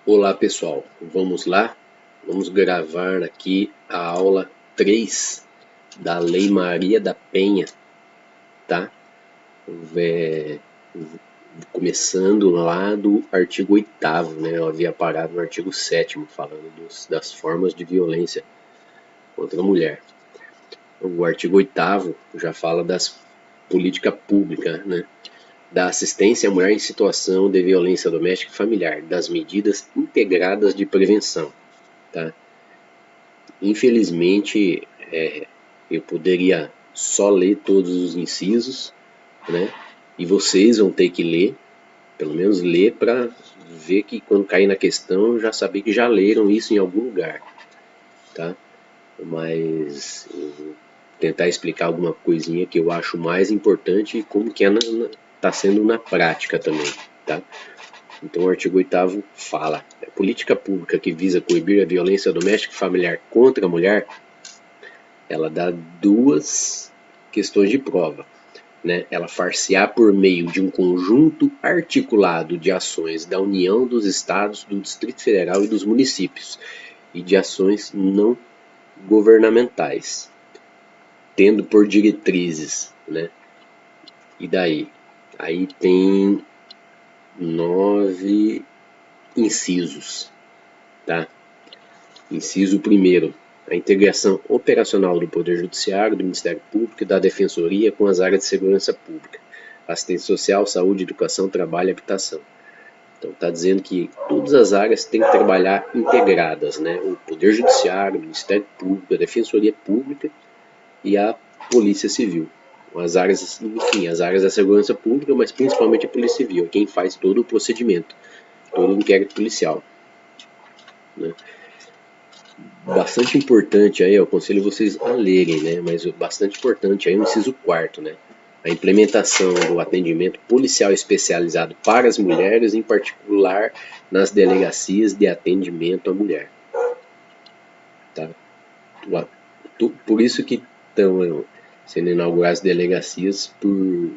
Olá pessoal, vamos lá? Vamos gravar aqui a aula 3 da Lei Maria da Penha, tá? É, Começando lá do artigo 8º, né? Eu havia parado no artigo 7º, falando das formas de violência contra a mulher. O artigo 8º já fala das políticas públicas, né? Da assistência à mulher em situação de violência doméstica e familiar, das medidas integradas de prevenção, tá? Infelizmente, eu poderia só ler todos os incisos, né? E vocês vão ter que ler, pelo menos ler para ver que quando cair na questão já saber que já leram isso em algum lugar, tá? Mas eu vou tentar explicar alguma coisinha que eu acho mais importante e como que tá sendo na prática também, tá? Então o artigo 8º fala: a política pública que visa coibir a violência doméstica e familiar contra a mulher, ela dá duas questões de prova, né? Ela far-se-á por meio de um conjunto articulado de ações da União, dos Estados, do Distrito Federal e dos municípios, e de ações não governamentais, tendo por diretrizes, né? E daí? Aí tem 9 incisos, tá? Inciso primeiro: a integração operacional do Poder Judiciário, do Ministério Público e da Defensoria com as áreas de segurança pública, assistência social, saúde, educação, trabalho e habitação. Então está dizendo que todas as áreas têm que trabalhar integradas, né? O Poder Judiciário, o Ministério Público, a Defensoria Pública e a Polícia Civil. As áreas, enfim, as áreas da segurança pública, mas principalmente a Polícia Civil, é quem faz todo o procedimento, todo o inquérito policial, né? Bastante importante aí, eu aconselho vocês a lerem, né? Mas bastante importante aí o inciso 4º, né? A implementação do atendimento policial especializado para as mulheres, em particular nas delegacias de atendimento à mulher, tá? Por isso que estão sendo inauguradas delegacias por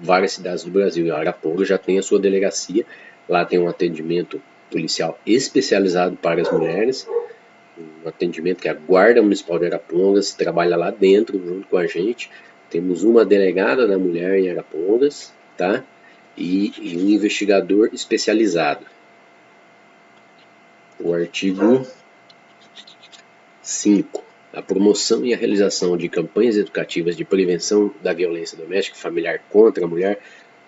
várias cidades do Brasil. Araponga já tem a sua delegacia, lá tem um atendimento policial especializado para as mulheres, um atendimento que a Guarda Municipal de Arapongas trabalha lá dentro junto com a gente. Temos uma delegada da mulher em Arapongas, tá? E um investigador especializado. O artigo 5. A promoção e a realização de campanhas educativas de prevenção da violência doméstica e familiar contra a mulher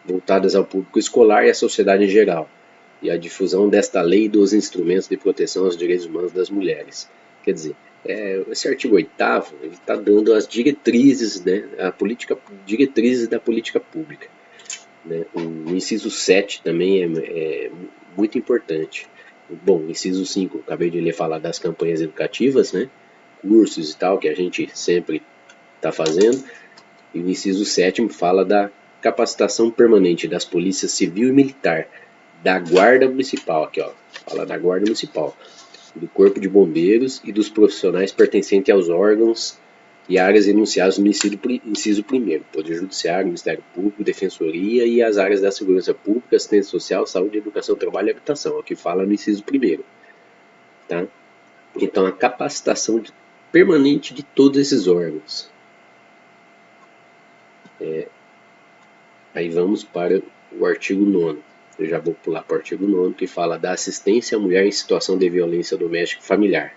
voltadas ao público escolar e à sociedade em geral, e a difusão desta lei e dos instrumentos de proteção aos direitos humanos das mulheres. Quer dizer, esse artigo 8º está dando as diretrizes, né, diretrizes da política pública, né? O inciso 7 também é muito importante. Bom, inciso 5, acabei de ler falar das campanhas educativas, né? Cursos e tal, que a gente sempre está fazendo. E o inciso 7º fala da capacitação permanente das polícias civil e militar, da Guarda Municipal, aqui ó, fala da Guarda Municipal, do Corpo de Bombeiros e dos profissionais pertencentes aos órgãos e áreas enunciadas no inciso 1º, Poder Judiciário, Ministério Público, Defensoria e as áreas da segurança pública, assistência social, saúde, educação, trabalho e habitação, aqui fala no inciso 1º, tá? Então a capacitação permanente de todos esses órgãos. Aí vamos para o artigo 9º. Eu já vou pular para o artigo 9º, que fala da assistência à mulher em situação de violência doméstica e familiar.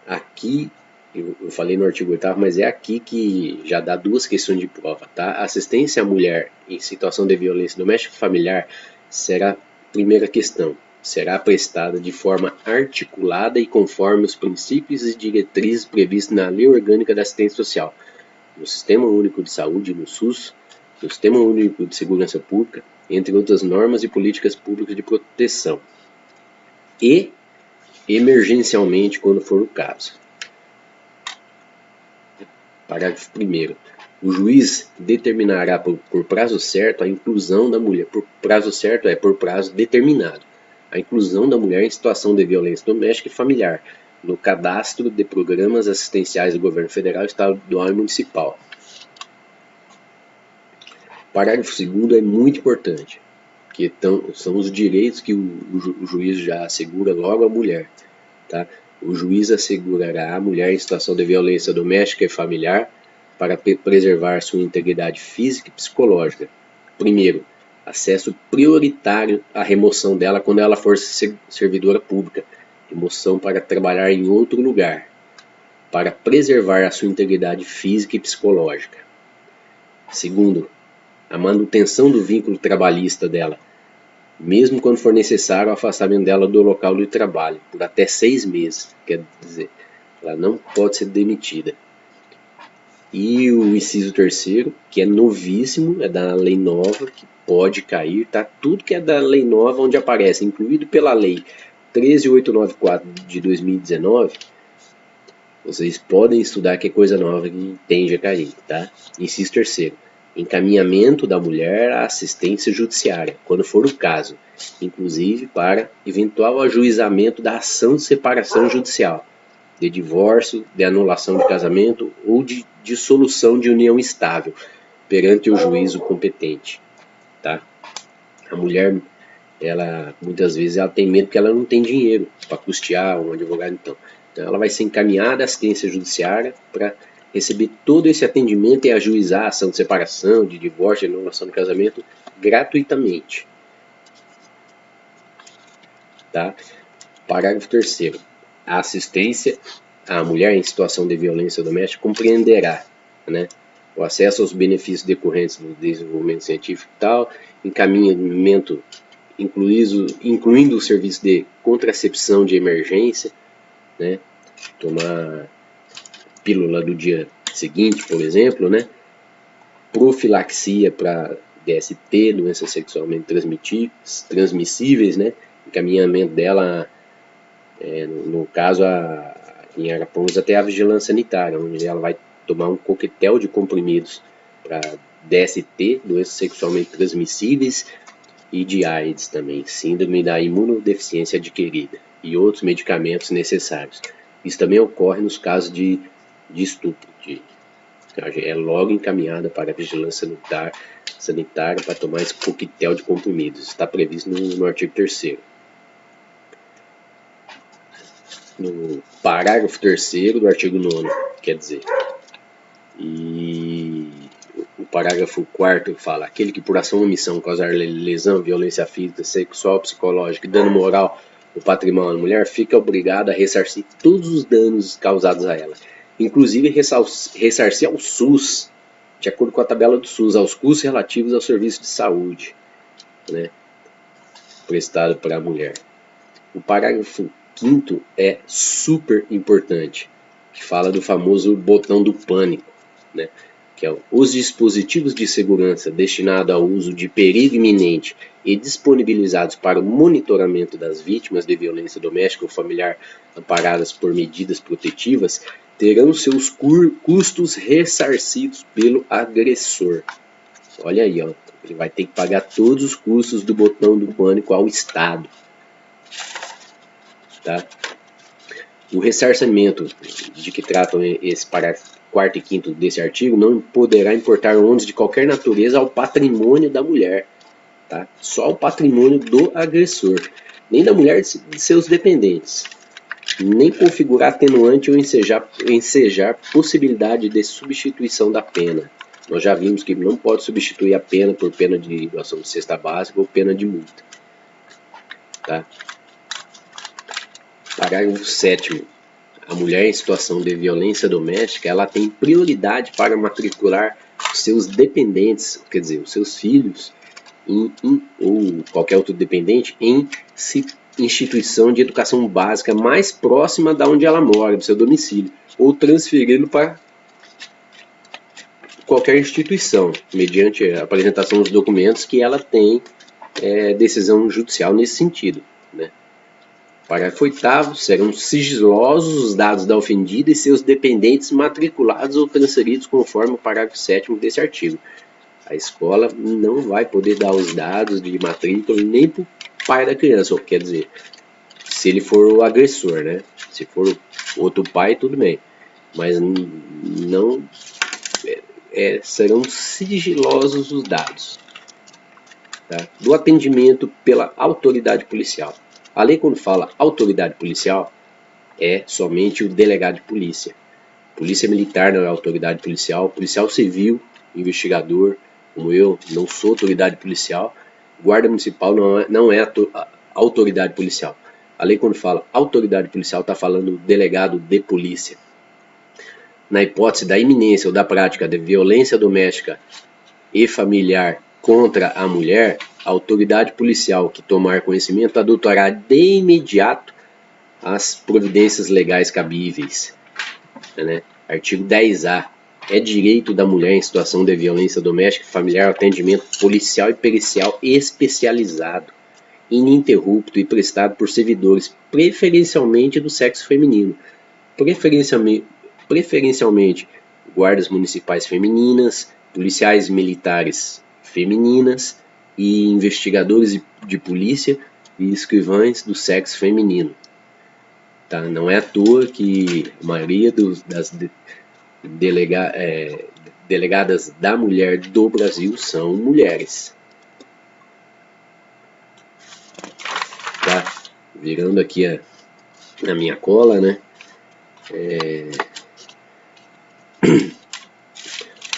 Aqui, eu falei no artigo 8º, mas é aqui que já dá duas questões de prova, tá? Assistência à mulher em situação de violência doméstica e familiar será, primeira questão, será prestada de forma articulada e conforme os princípios e diretrizes previstos na Lei Orgânica da Assistência Social, no Sistema Único de Saúde, no SUS, no Sistema Único de Segurança Pública, entre outras normas e políticas públicas de proteção, e emergencialmente quando for o caso. Parágrafo 1º. O juiz determinará por prazo certo a inclusão da mulher, por prazo certo por prazo determinado, a inclusão da mulher em situação de violência doméstica e familiar no cadastro de programas assistenciais do governo federal, estadual e municipal. Parágrafo 2º é muito importante. são os direitos que o juiz já assegura logo à mulher. Tá? O juiz assegurará à mulher em situação de violência doméstica e familiar para preservar sua integridade física e psicológica. Primeiro, acesso prioritário à remoção dela quando ela for servidora pública. Remoção para trabalhar em outro lugar, para preservar a sua integridade física e psicológica. Segundo, a manutenção do vínculo trabalhista dela, mesmo quando for necessário o afastamento dela do local de trabalho, por até 6 meses, quer dizer, ela não pode ser demitida. E o inciso terceiro, que é novíssimo, é da lei nova, que pode cair, tá? Tudo que é da lei nova onde aparece, incluído pela lei 13894 de 2019, vocês podem estudar que é coisa nova que tende a cair, tá? Inciso terceiro, encaminhamento da mulher à assistência judiciária, quando for o caso, inclusive para eventual ajuizamento da ação de separação judicial, de divórcio, de anulação de casamento ou de dissolução de união estável perante o juízo competente, tá? A mulher, ela muitas vezes ela tem medo porque ela não tem dinheiro para custear um advogado, então ela vai ser encaminhada à assistência judiciária para receber todo esse atendimento e ajuizar a ação de separação, de divórcio, de anulação de casamento gratuitamente, tá? Parágrafo 3º. A assistência à mulher em situação de violência doméstica compreenderá, né, o acesso aos benefícios decorrentes do desenvolvimento científico e tal, encaminhamento incluindo o serviço de contracepção de emergência, né, tomar pílula do dia seguinte, por exemplo, né, profilaxia para DST, doenças sexualmente transmissíveis, né, encaminhamento dela, no caso, em Arapongas até a vigilância sanitária, onde ela vai tomar um coquetel de comprimidos para DST, doenças sexualmente transmissíveis, e de AIDS também, síndrome da imunodeficiência adquirida, e outros medicamentos necessários. Isso também ocorre nos casos de estupro. É logo encaminhada para a vigilância sanitária para tomar esse coquetel de comprimidos. Está previsto no artigo 3º. No parágrafo 3º do artigo 9º, quer dizer. E o parágrafo 4º fala: aquele que por ação ou omissão causar lesão, violência física, sexual, psicológica e dano moral ao patrimônio da mulher, fica obrigado a ressarcir todos os danos causados a ela, inclusive ressarcir ao SUS, de acordo com a tabela do SUS, aos custos relativos ao serviço de saúde, né, prestado para a mulher. O parágrafo 5º é super importante, que fala do famoso botão do pânico, né, que é os dispositivos de segurança destinados ao uso de perigo iminente e disponibilizados para o monitoramento das vítimas de violência doméstica ou familiar amparadas por medidas protetivas terão seus custos ressarcidos pelo agressor. Olha aí, ó, ele vai ter que pagar todos os custos do botão do pânico ao Estado. Tá? O ressarcimento de que tratam esse parágrafo 4º e 5º desse artigo não poderá importar ônus de qualquer natureza ao patrimônio da mulher, tá? Só ao patrimônio do agressor, nem da mulher de seus dependentes, nem configurar atenuante ou ensejar possibilidade de substituição da pena. Nós já vimos que não pode substituir a pena por pena de doação de cesta básica ou pena de multa, tá? Parágrafo 7º. A mulher em situação de violência doméstica, ela tem prioridade para matricular os seus dependentes, quer dizer, os seus filhos, ou qualquer outro dependente, em instituição de educação básica mais próxima da onde ela mora, do seu domicílio, ou transferi-lo para qualquer instituição, mediante a apresentação dos documentos que ela tem decisão judicial nesse sentido, né? Parágrafo 8º. Serão sigilosos os dados da ofendida e seus dependentes matriculados ou transferidos conforme o parágrafo 7º desse artigo. A escola não vai poder dar os dados de matrícula nem para o pai da criança, ou quer dizer, se ele for o agressor, né? Se for outro pai, tudo bem, mas não serão sigilosos os dados. tá? Do atendimento pela autoridade policial. A lei, quando fala autoridade policial, é somente o delegado de polícia. Polícia militar não é autoridade policial, policial civil, investigador, como eu, não sou autoridade policial, guarda municipal não é autoridade policial. A lei, quando fala autoridade policial, está falando delegado de polícia. Na hipótese da iminência ou da prática de violência doméstica e familiar contra a mulher, a autoridade policial que tomar conhecimento adotará de imediato as providências legais cabíveis. Né? Artigo 10A. É direito da mulher em situação de violência doméstica e familiar atendimento policial e pericial especializado, ininterrupto e prestado por servidores, preferencialmente do sexo feminino. Preferencialmente guardas municipais femininas, policiais militares femininas e investigadores de polícia e escrivães do sexo feminino. Tá? Não é à toa que a maioria das delegadas da mulher do Brasil são mulheres. Tá? Virando aqui a minha cola, né?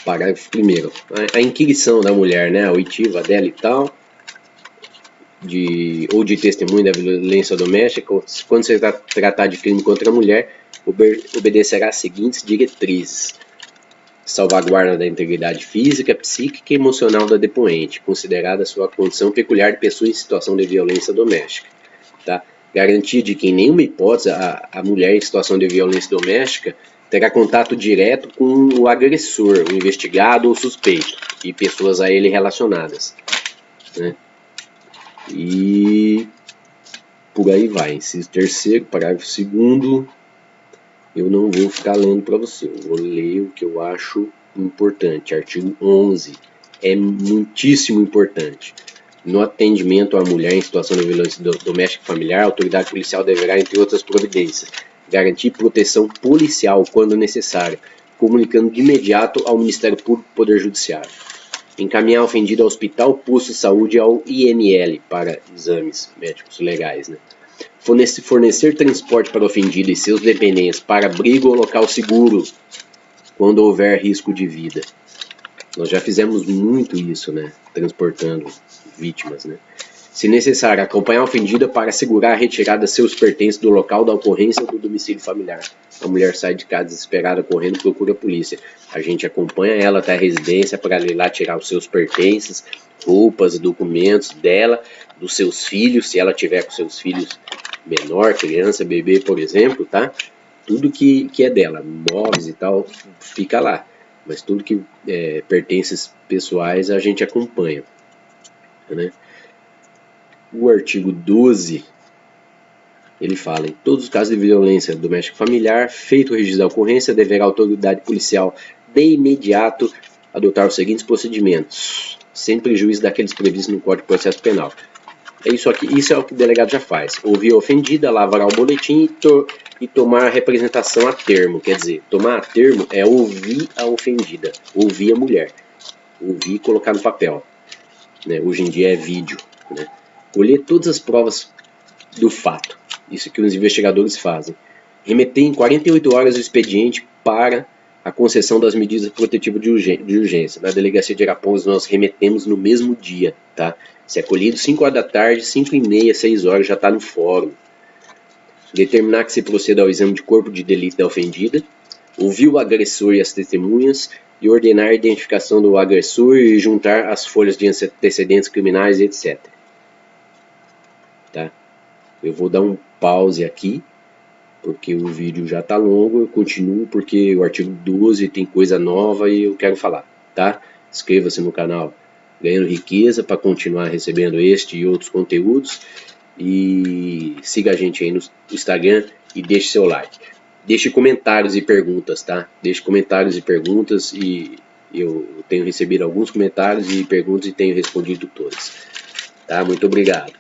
Parágrafo 1º. A inquirição da mulher, né? A oitiva dela e tal, ou de testemunho da violência doméstica, quando se tratar de crime contra a mulher, obedecerá às seguintes diretrizes: salvaguarda da integridade física, psíquica e emocional da depoente, considerada sua condição peculiar de pessoa em situação de violência doméstica. Tá? Garantia de que em nenhuma hipótese a mulher em situação de violência doméstica terá contato direto com o agressor, o investigado ou suspeito, e pessoas a ele relacionadas. Né? E por aí vai. Inciso 3º, parágrafo 2º, eu não vou ficar lendo para você, eu vou ler o que eu acho importante. Artigo 11, é muitíssimo importante. No atendimento à mulher em situação de violência doméstica e familiar, a autoridade policial deverá, entre outras providências, garantir proteção policial quando necessário, comunicando de imediato ao Ministério Público e Poder Judiciário. Encaminhar a ofendida ao hospital, posto de saúde e ao IML para exames médicos legais. Né? Fornecer transporte para a ofendida e seus dependentes para abrigo ou local seguro, quando houver risco de vida. Nós já fizemos muito isso, né? Transportando vítimas, né? Se necessário, acompanhar a ofendida para assegurar a retirada de seus pertences do local da ocorrência ou do domicílio familiar. A mulher sai de casa desesperada, correndo, procura a polícia. A gente acompanha ela até a residência para ir lá tirar os seus pertences, roupas, documentos dela, dos seus filhos, se ela tiver com seus filhos menor, criança, bebê, por exemplo, tá? Tudo que é dela, móveis e tal, fica lá. Mas tudo que pertences pessoais a gente acompanha, né? O artigo 12, ele fala: em todos os casos de violência doméstica familiar, feito o registro da ocorrência, deverá a autoridade policial de imediato adotar os seguintes procedimentos, sem prejuízo daqueles previstos no Código de Processo Penal. Isso é o que o delegado já faz: ouvir a ofendida, lavrar o boletim e tomar a representação a termo. Quer dizer, tomar a termo é ouvir a ofendida, ouvir a mulher, ouvir e colocar no papel. Né? Hoje em dia é vídeo. Né? Colher todas as provas do fato. Isso que os investigadores fazem. Remeter em 48 horas o expediente para a concessão das medidas protetivas de urgência. Na delegacia de Arapongas nós remetemos no mesmo dia. Tá? Se é colhido 5 horas da tarde, 5h30, 6 horas já está no fórum. Determinar que se proceda ao exame de corpo de delito da ofendida. Ouvir o agressor e as testemunhas. E ordenar a identificação do agressor e juntar as folhas de antecedentes criminais, etc. Tá? Eu vou dar um pause aqui, porque o vídeo já está longo. Eu continuo porque o artigo 12 tem coisa nova e eu quero falar. Tá? Inscreva-se no canal Ganhando Riqueza para continuar recebendo este e outros conteúdos. E siga a gente aí no Instagram e deixe seu like. Deixe comentários e perguntas, tá? Deixe comentários e perguntas e eu tenho recebido alguns comentários e perguntas e tenho respondido todas. Tá? Muito obrigado.